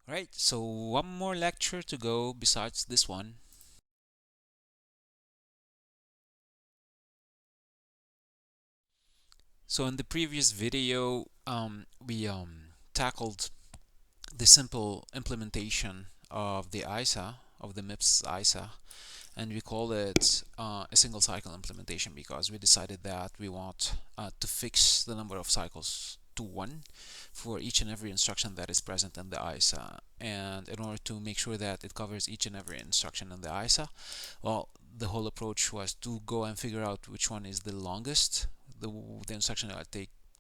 Right, so one more lecture to go besides this one. So in the previous video, we tackled the simple implementation of the ISA, of the MIPS ISA, and we call it a single cycle implementation because we decided that we want to fix the number of cycles to 1 for each and every instruction that is present in the ISA. And in order to make sure that it covers each and every instruction in the ISA, well, the whole approach was to go and figure out which one is the longest, the instruction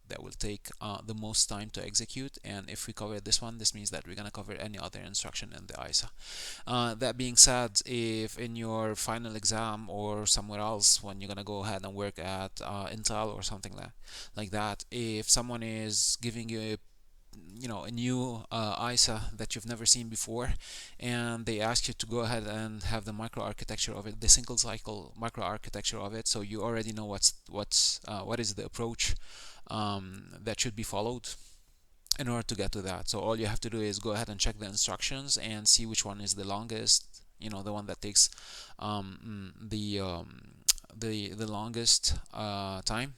that will take the most time to execute. And if we cover this one, this means that we're going to cover any other instruction in the ISA. That being said, if in your final exam or somewhere else, when you're going to go ahead and work at Intel or something like that, if someone is giving you a new ISA that you've never seen before, and they ask you to go ahead and have the microarchitecture of it, the single cycle microarchitecture of it, so you already know what is the approach that should be followed in order to get to that. So all you have to do is go ahead and check the instructions and see which one is the longest, the one that takes the longest time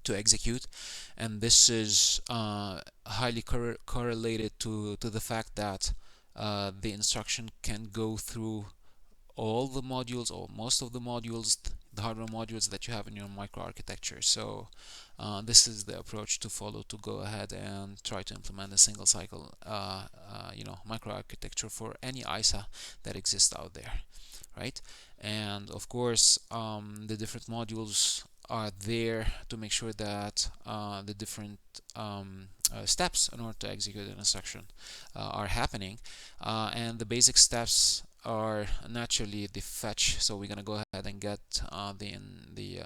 to execute. And this is highly correlated to the fact that the instruction can go through all the modules or most of the modules, the hardware modules that you have in your microarchitecture. So this is the approach to follow to go ahead and try to implement a single cycle microarchitecture for any ISA that exists out there, right? And of course, the different modules are there to make sure that the different steps in order to execute an instruction are happening, and the basic steps are naturally the fetch. So we're gonna go ahead and get the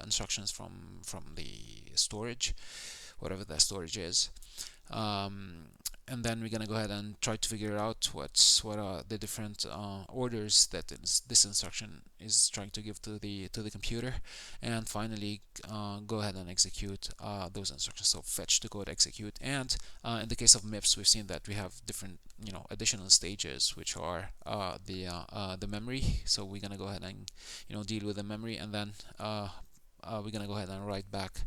instructions from the storage, whatever that storage is, um, and then we're gonna go ahead and try to figure out what are the different orders that this instruction is trying to give to the computer, and finally go ahead and execute those instructions. So fetch, decode, execute. And in the case of MIPS, we've seen that we have different additional stages, which are the memory. So we're gonna go ahead and deal with the memory, and then we're gonna go ahead and write back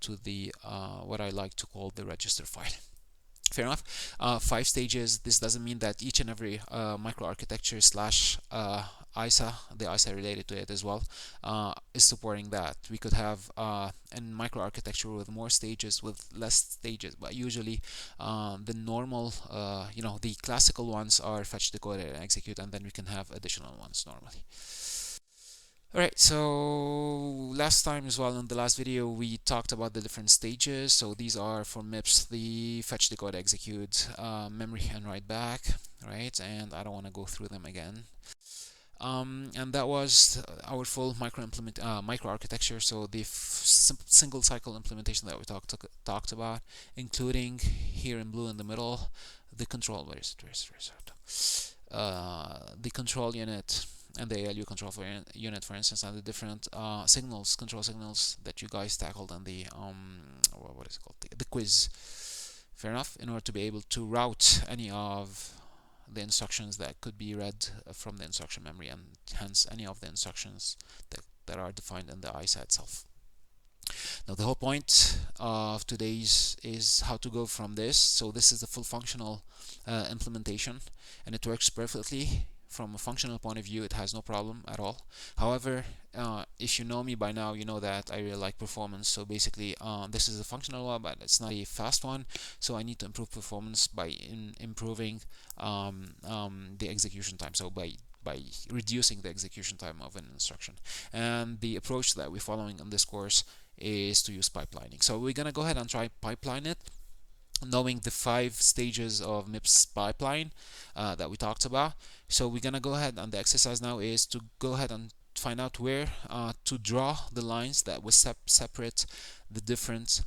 to the what I like to call the register file. Fair enough. 5 stages. This doesn't mean that each and every microarchitecture slash ISA, the ISA related to it as well, is supporting that. We could have a microarchitecture with more stages, with less stages, but usually the normal, the classical ones are fetch, decode, and execute, and then we can have additional ones normally. Alright, so last time as well in the last video we talked about the different stages. So these are for MIPS, the fetch, decode, execute, memory, and write back, right? And I don't want to go through them again. And that was our full microarchitecture. So the single cycle implementation that we talked about, including here in blue in the middle, the control. The control unit and the ALU control unit, for instance, and the different control signals that you guys tackled on the what is it called, the quiz. Fair enough. In order to be able to route any of the instructions that could be read from the instruction memory, and hence any of the instructions that are defined in the ISA itself. Now the whole point of today's is how to go from this. So this is the full functional implementation, and it works perfectly. From a functional point of view, it has no problem at all. However, if you know me by now, you know that I really like performance. So basically, this is a functional one, but it's not a fast one. So I need to improve performance by improving the execution time. So by reducing the execution time of an instruction. And the approach that we're following in this course is to use pipelining. So we're gonna go ahead and try pipeline it, knowing the 5 stages of MIPS pipeline that we talked about. So we're gonna go ahead, and the exercise now is to go ahead and find out where to draw the lines that will separate the different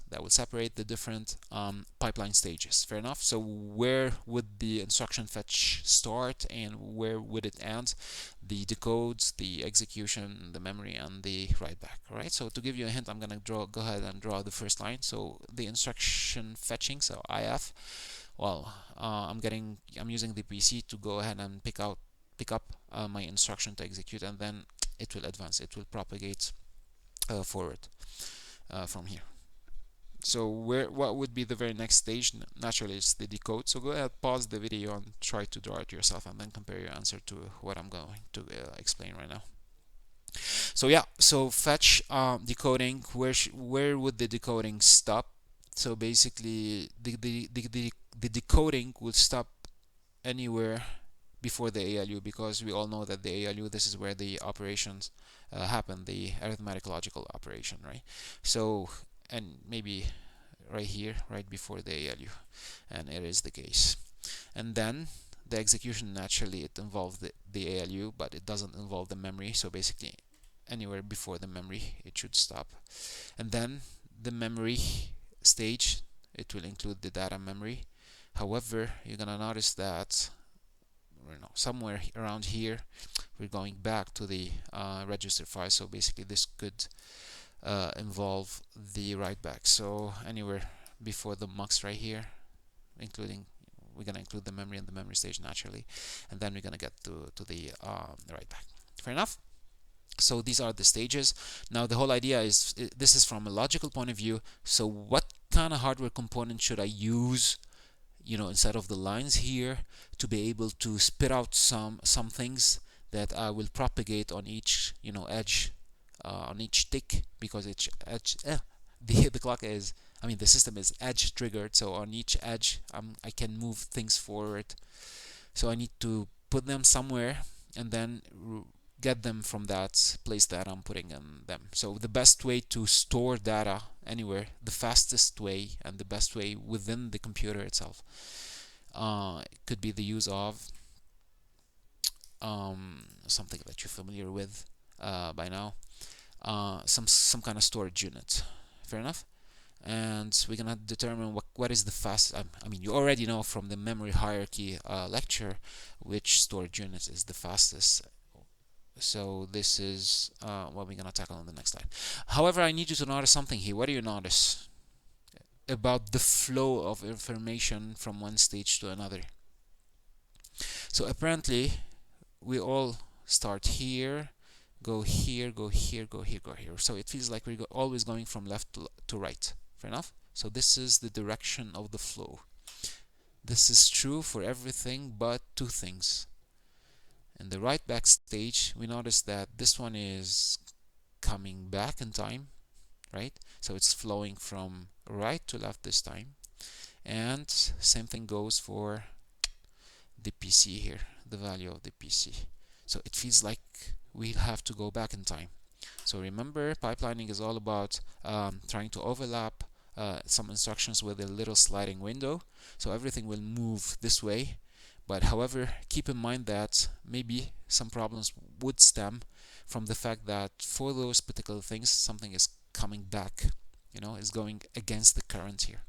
pipeline stages. Fair enough. So where would the instruction fetch start and where would it end? The decode, the execution, the memory, and the write back. All right. So to give you a hint, I'm gonna go ahead and draw the first line. So the instruction fetching, so IF, well, I'm using the PC to go ahead and pick up my instruction to execute, and then it will advance, it will propagate forward from here. So what would be the very next stage? Naturally, it's the decode. So go ahead, pause the video and try to draw it yourself, and then compare your answer to what I'm going to explain right now. So yeah, so fetch, decoding. Where would the decoding stop? So basically, the decoding would stop anywhere before the ALU, because we all know that the ALU, this is where the operations happen, the arithmetic logical operation, right? So, and maybe right here, right before the ALU, and it is the case. And then the execution, naturally it involves the ALU, but it doesn't involve the memory. So basically anywhere before the memory it should stop. And then the memory stage, it will include the data memory. However, you're gonna notice that somewhere around here we're going back to the register file. So basically this could involve the write back. So anywhere before the mux right here, including, we're going to include the memory and the memory stage naturally, and then we're going to get to the write back. Fair enough? So these are the stages. Now the whole idea is, this is from a logical point of view. So what kind of hardware component should I use, instead of the lines here, to be able to spit out some things that I will propagate on each edge, on each tick, because each edge, the clock is, the system is edge triggered, so on each edge I can move things forward. So I need to put them somewhere and then get them from that place that I'm putting in them. So the best way to store data anywhere, the fastest way and the best way within the computer itself, could be the use of something that you're familiar with by now, some kind of storage unit. Fair enough? And we're gonna determine what is the fast. You already know from the memory hierarchy lecture which storage unit is the fastest. So this is what we're gonna tackle on the next slide. However, I need you to notice something here. What do you notice about the flow of information from one stage to another? So apparently we all start here, go here, go here, go here, go here. So it feels like we're always going from left to right. Fair enough? So this is the direction of the flow. This is true for everything but two things. In the write back stage, we notice that this one is coming back in time, right? So it's flowing from right to left this time. And same thing goes for the PC here, the value of the PC. So it feels like we'll have to go back in time. So remember, pipelining is all about trying to overlap some instructions with a little sliding window. So everything will move this way. But however, keep in mind that maybe some problems would stem from the fact that for those particular things, something is coming back, is going against the current here,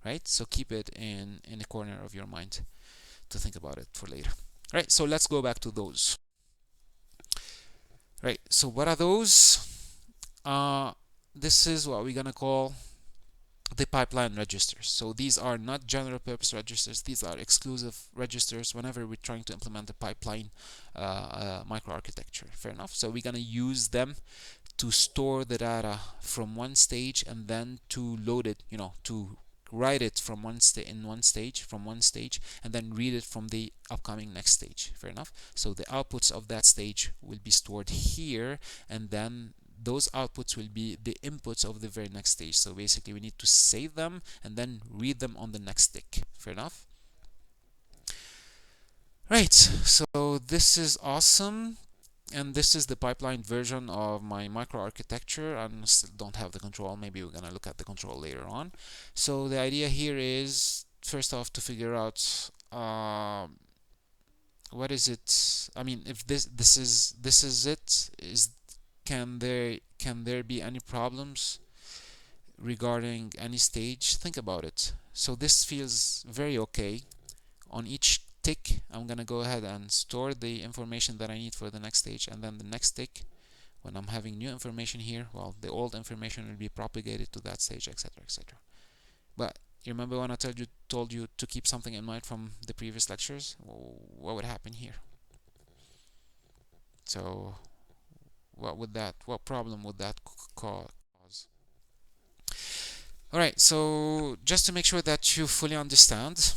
right? So keep it in a corner of your mind to think about it for later. Right, so let's go back to those. Right, so what are those? This is what we're gonna call the pipeline registers. So these are not general purpose registers, these are exclusive registers whenever we're trying to implement a pipeline microarchitecture. Fair enough? So we're gonna use them to store the data from one stage and then to load it, to write it from one stage, and then read it from the upcoming next stage. Fair enough? So the outputs of that stage will be stored here, and then those outputs will be the inputs of the very next stage. So basically we need to save them and then read them on the next tick. Fair enough? Right, so this is awesome. And this is the pipeline version of my microarchitecture. I still don't have the control. Maybe we're gonna look at the control later on. So the idea here is, first off, to figure out what is it. If this is it, can there be any problems regarding any stage? Think about it. So this feels very okay. On each tick, I'm gonna go ahead and store the information that I need for the next stage, and then the next tick, when I'm having new information here, well, the old information will be propagated to that stage, etc., etc. But You remember when I told you to keep something in mind from the previous lectures? What would happen here? So what problem would that cause? All right, so just to make sure that you fully understand,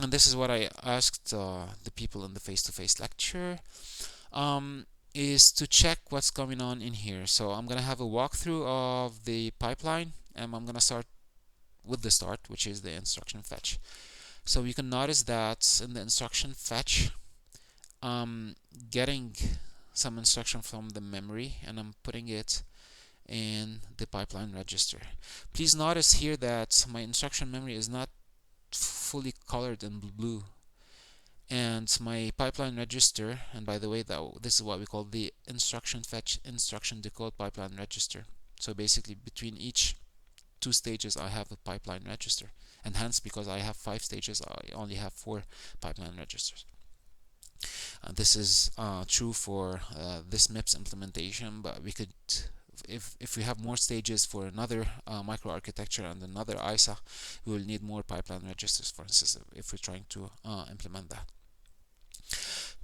and this is what I asked the people in the face-to-face lecture, is to check what's going on in here. So I'm gonna have a walkthrough of the pipeline, and I'm gonna start with the start, which is the instruction fetch. So you can notice that in the instruction fetch, I'm getting some instruction from the memory and I'm putting it in the pipeline register. Please notice here that my instruction memory is not fully colored in blue, and my pipeline register, and by the way, this is what we call the instruction fetch, instruction decode pipeline register. So basically between each two stages I have a pipeline register, and hence because I have 5 stages I only have 4 pipeline registers. This is true for this MIPS implementation, but we could, if we have more stages for another microarchitecture and another ISA, we will need more pipeline registers, for instance, if we're trying to implement that.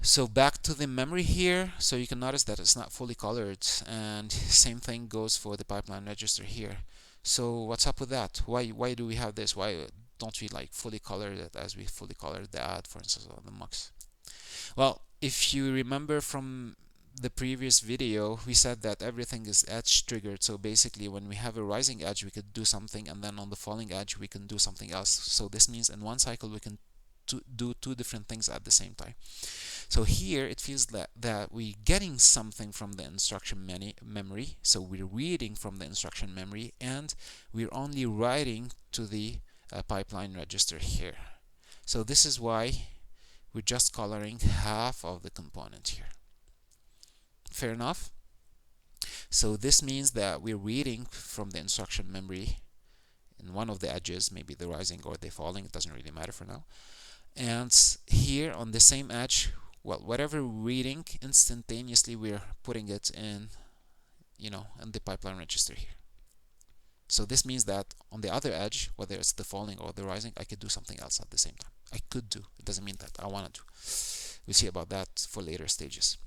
So back to the memory here, so you can notice that it's not fully colored, and same thing goes for the pipeline register here. So what's up with that? Why do we have this? Why don't we like fully color it as we fully colored the add, for instance, on the MUX? Well, if you remember from the previous video, we said that everything is edge triggered. So basically when we have a rising edge, we could do something, and then on the falling edge, we can do something else. So this means in one cycle, we can do 2 different things at the same time. So here it feels that we're getting something from the instruction memory. So we're reading from the instruction memory, and we're only writing to the pipeline register here. So this is why we're just coloring half of the component here. Fair enough? So this means that we're reading from the instruction memory in one of the edges, maybe the rising or the falling, it doesn't really matter for now. And here on the same edge, well, whatever we're reading, instantaneously we're putting it in, in the pipeline register here. So this means that on the other edge, whether it's the falling or the rising, I could do something else at the same time. I could do. It doesn't mean that I want to do. We'll see about that for later stages.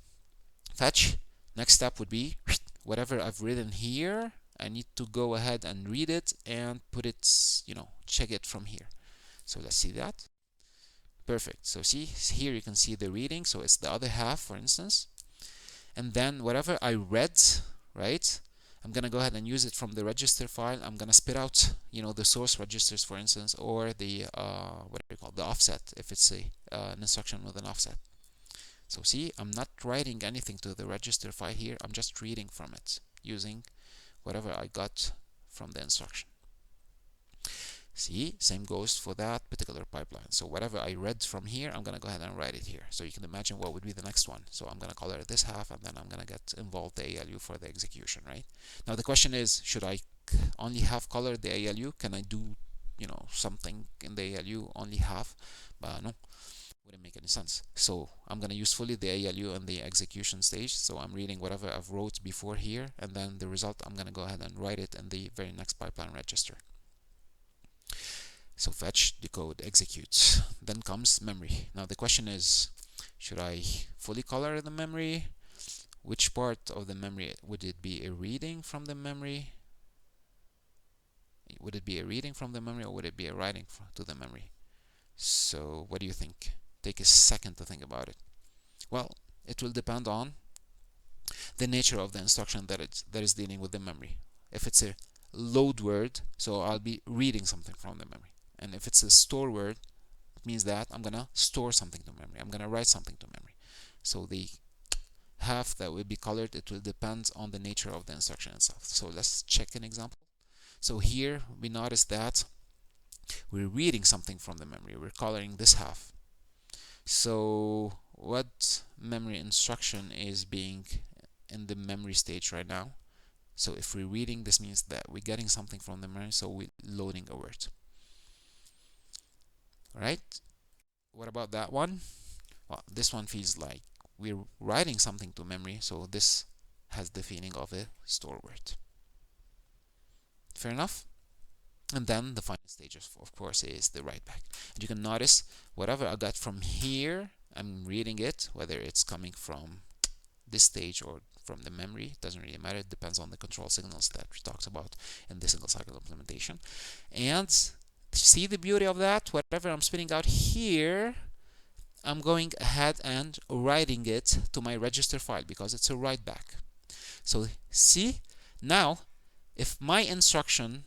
Fetch. Next step would be whatever I've written here, I need to go ahead and read it and put it, check it from here. So let's see that. Perfect. So see, here you can see the reading. So it's the other half, for instance. And then whatever I read, right, I'm going to go ahead and use it from the register file. I'm going to spit out, the source registers, for instance, or the, the offset, if it's an instruction with an offset. So see, I'm not writing anything to the register file here. I'm just reading from it using whatever I got from the instruction. See, same goes for that particular pipeline. So whatever I read from here, I'm going to go ahead and write it here. So you can imagine what would be the next one. So I'm going to color this half, and then I'm going to get involved the ALU for the execution, right? Now the question is, should I only have colored the ALU? Can I do, something in the ALU only half? But no, wouldn't make any sense. So I'm going to use fully the ALU in the execution stage. So I'm reading whatever I've wrote before here, and then the result, I'm going to go ahead and write it in the very next pipeline register. So fetch, decode, execute. Then comes memory. Now the question is, should I fully color the memory? Which part of the memory? Would it be a reading from the memory? Would it be a reading from the memory, or would it be a writing to the memory? So what do you think? Take a second to think about it. Well, it will depend on the nature of the instruction that is dealing with the memory. If it's a load word, so I'll be reading something from the memory. And if it's a store word, it means that I'm going to store something to memory. I'm going to write something to memory. So the half that will be colored, it will depend on the nature of the instruction itself. So let's check an example. So here we notice that we're reading something from the memory. We're coloring this half. So what memory instruction is being in the memory stage right now? So if we're reading, this means that we're getting something from the memory, so we're loading a word. Right? What about that one? Well, this one feels like we're writing something to memory, so this has the feeling of a store word. Fair enough? And then the final stage, of course, is the write back. And you can notice whatever I got from here, I'm reading it, whether it's coming from this stage or from the memory, it doesn't really matter. It depends on the control signals that we talked about in the single cycle implementation. And see the beauty of that? Whatever I'm spitting out here, I'm going ahead and writing it to my register file because it's a write back. So see, now if my instruction,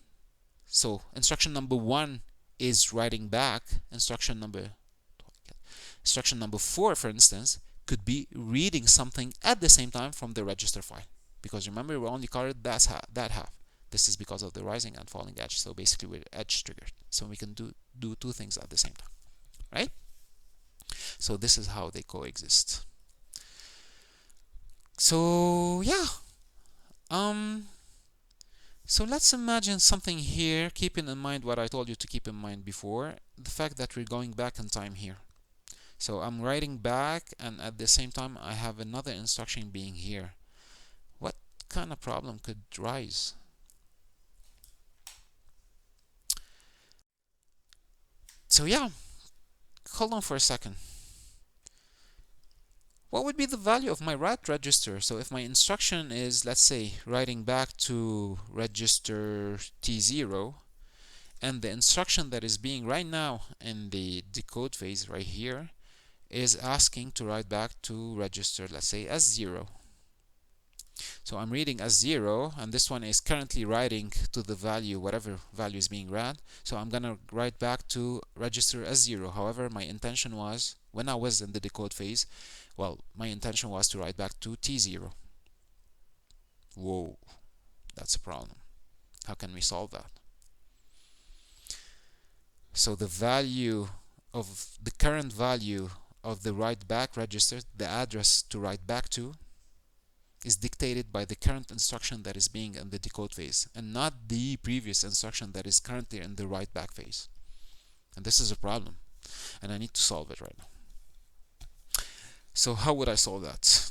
so instruction number 1 is writing back, instruction number 4, for instance, could be reading something at the same time from the register file. Because remember, we only covered that half. This is because of the rising and falling edge. So basically, we're edge triggered. So we can do two things at the same time, right? So this is how they coexist. So yeah, so let's imagine something here, keeping in mind what I told you to keep in mind before, the fact that we're going back in time here. So I'm writing back, and at the same time I have another instruction being here. What kind of problem could rise? So yeah, hold on for a second. What would be the value of my write register? So if my instruction is, let's say, writing back to register T0, and the instruction that is being right now in the decode phase right here is asking to write back to register, let's say, S0. So I'm reading S0, and this one is currently writing to the value, whatever value is being read. So I'm gonna write back to register S0. However, my intention was, when I was in the decode phase, well, my intention was to write back to T0. Whoa, that's a problem. How can we solve that? So the value of the current value of the write back register, the address to write back to, is dictated by the current instruction that is being in the decode phase, and not the previous instruction that is currently in the write back phase. And this is a problem, and I need to solve it right now. So how would I solve that?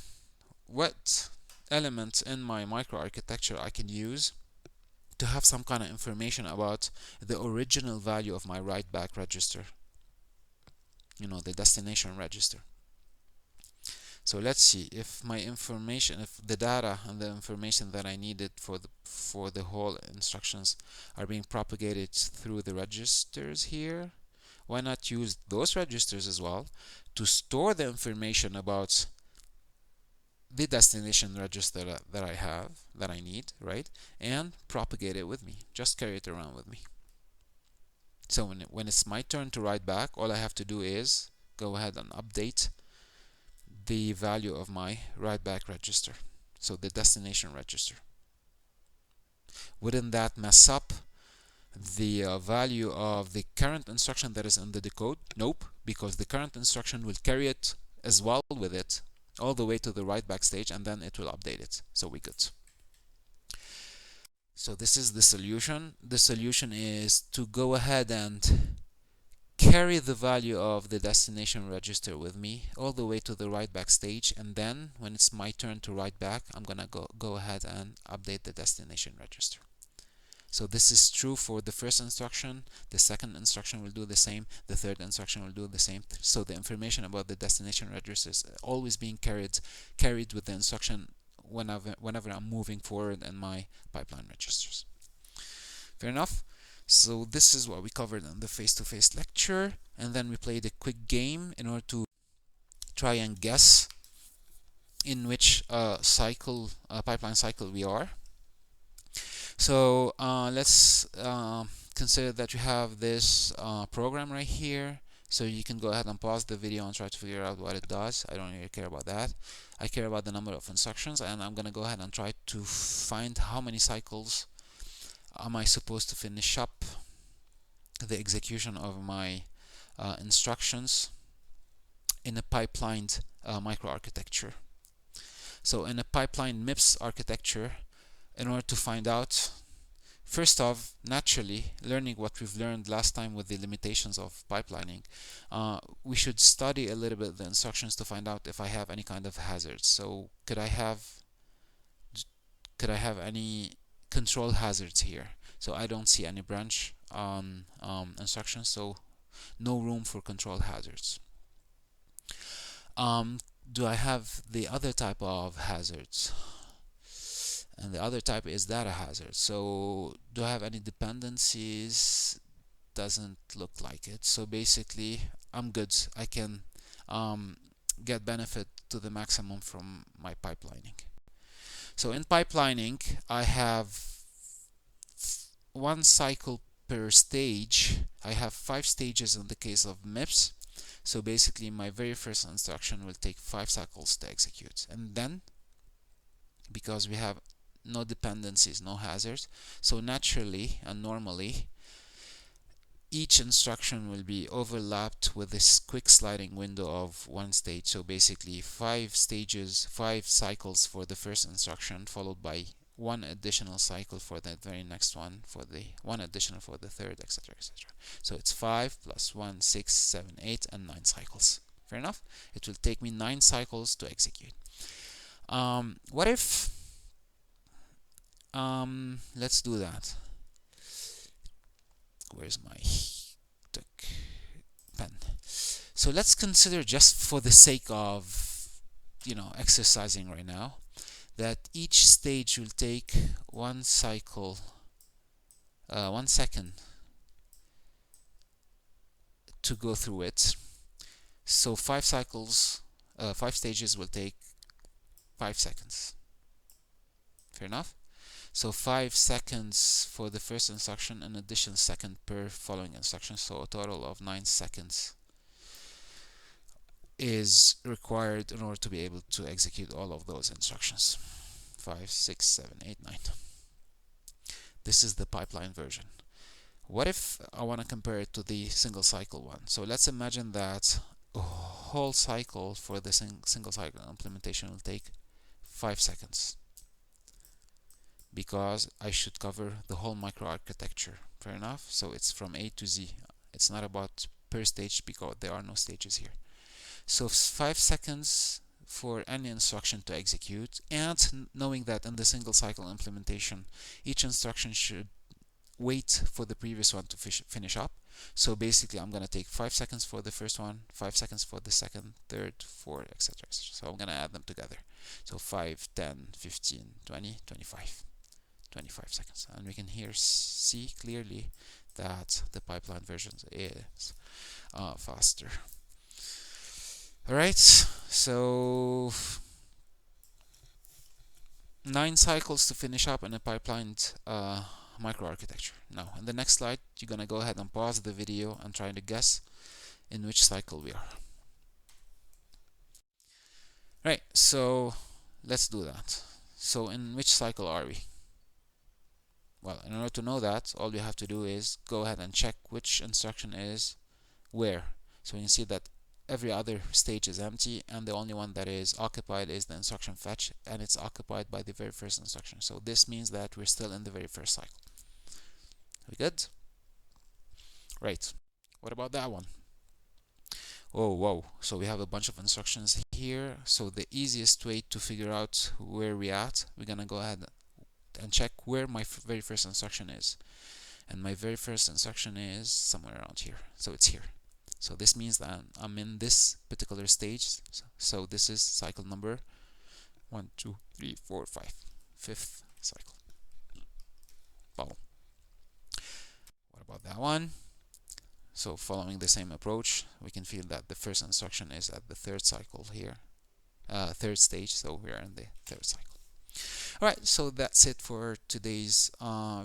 What element in my microarchitecture I can use to have some kind of information about the original value of my write back register, you know, the destination register. So let's see if my information, if the data and the information that I needed for the whole instructions are being propagated through the registers here. Why not use those registers as well to store the information about the destination register that I have, that I need, right? And propagate it with me. Just carry it around with me. So when it's my turn to write back, all I have to do is go ahead and update the value of my write back register, so the destination register. Wouldn't that mess up the value of the current instruction that is in the decode? Nope, because the current instruction will carry it as well with it all the way to the write back stage, and then it will update it. So we good. So this is the solution. The solution is to go ahead and carry the value of the destination register with me all the way to the write back stage, and then when it's my turn to write back, I'm gonna go ahead and update the destination register. So this is true for the first instruction, the second instruction will do the same, the third instruction will do the same. So the information about the destination register is always being carried with the instruction whenever I'm moving forward in my pipeline registers. Fair enough? So this is what we covered in the face-to-face lecture, and then we played a quick game in order to try and guess in which pipeline cycle we are. So let's consider that you have this program right here. So you can go ahead and pause the video and try to figure out what it does. I don't really care about that. I care about the number of instructions, and I'm gonna go ahead and try to find how many cycles am I supposed to finish up the execution of my instructions in a pipelined microarchitecture. So in a pipeline MIPS architecture, in order to find out, first off, naturally, learning what we've learned last time with the limitations of pipelining, we should study a little bit the instructions to find out if I have any kind of hazards. So could I have any control hazards here? So I don't see any branch instructions, so no room for control hazards. Do I have the other type of hazards? And the other type is data hazard. So do I have any dependencies? Doesn't look like it. So basically I'm good. I can get benefit to the maximum from my pipelining. So in pipelining I have one cycle per stage. I have 5 stages in the case of MIPS. So basically my very first instruction will take 5 cycles to execute, and then because we have no dependencies, no hazards, so naturally and normally each instruction will be overlapped with this quick sliding window of one stage. So basically 5 stages, 5 cycles for the first instruction, followed by one additional cycle for the very next one, for the one additional for the third, etc., etc. So it's 5 plus 1, 6, 7, 8, and 9 cycles. Fair enough? It will take me 9 cycles to execute. What if let's do that. Where's my pen? So let's consider, just for the sake of exercising right now, that each stage will take 1 cycle, 1 second to go through it. So 5 cycles, 5 stages will take 5 seconds. Fair enough? So 5 seconds for the first instruction, an additional second per following instruction, so a total of 9 seconds is required in order to be able to execute all of those instructions. 5, 6, 7, 8, 9. This is the pipeline version. What if I want to compare it to the single cycle one? So let's imagine that a whole cycle for the single cycle implementation will take 5 seconds, because I should cover the whole microarchitecture. Fair enough? So it's from A to Z. It's not about per stage, because there are no stages here. So 5 seconds for any instruction to execute, and knowing that in the single cycle implementation each instruction should wait for the previous one to finish up. So basically I'm going to take 5 seconds for the first one, 5 seconds for the second, third, fourth, etc. So I'm going to add them together. So 5, 10, 15, 20, 25. 25 seconds, and we can here see clearly that the pipeline version is faster. Alright, so 9 cycles to finish up in a pipelined microarchitecture. Now in the next slide you're gonna go ahead and pause the video and try to guess in which cycle we are. Right, so let's do that. So in which cycle are we? Well, in order to know that, all you have to do is go ahead and check which instruction is where. So you can see that every other stage is empty, and the only one that is occupied is the instruction fetch, and it's occupied by the very first instruction. So this means that we're still in the very first cycle. We good? Right. What about that one? Oh, whoa. So we have a bunch of instructions here. So the easiest way to figure out where we're at, we're gonna go ahead and check where my very first instruction is. And my very first instruction is somewhere around here. So it's here. So this means that I'm in this particular stage. So this is cycle number 1, 2, 3, 4, 5. 5th cycle. Follow. What about that one? So following the same approach, we can feel that the first instruction is at the 3rd cycle here. 3rd stage, so we are in the 3rd cycle. Alright, so that's it for today's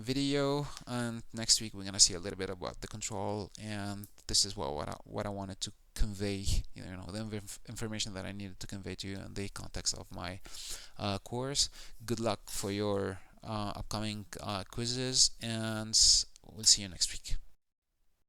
video, and next week we're gonna see a little bit about the control, and this is what I wanted to convey, the information that I needed to convey to you in the context of my course. Good luck for your upcoming quizzes, and we'll see you next week.